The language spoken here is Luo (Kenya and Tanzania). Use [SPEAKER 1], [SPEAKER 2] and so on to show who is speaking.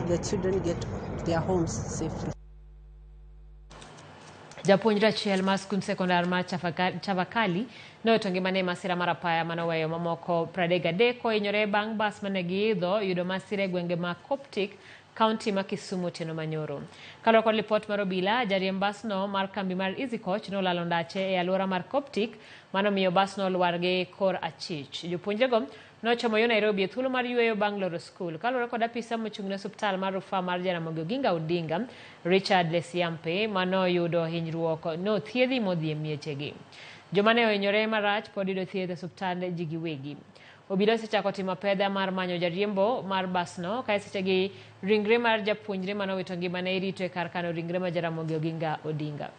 [SPEAKER 1] the children get their homes safely.
[SPEAKER 2] Japuonjre achiel mar skund sekondar mar Chavakali noyudo ngimane masira mar apaya manoweyo mamoko 33 kohinyore bang' bas mane giidho yudo masira e gwenge ma Coptic, kaunti ma Kisumu otieno manyoro. Kaluwore kod lipot mar obila, jariemb basno mar kambi mar Easy Coach nolalo ndache e alwora mar Coptic, manomiyo basno olwar gi kor achich. Jopuonjrego nochomo yo Nairobi e thuolo mar yueyo bang' loro skul. Kaluwore kod apisa mochung'ne osuptal mar Rufaa mar Jaramogi Oginga Odinga, Richard Lesiampe, manoyudo hinyruok nothiedhi modhi e miechegi. Joma ne ohinyore marach pod yudo thieth e osuptand ji giwegi. Obila osechako timo pedha mar manyo jariembo mar basno, kae sechegi ringre mar japuonjre manowito ngimane irito e kar kano ringre mar Jaramogi Oginga Odinga.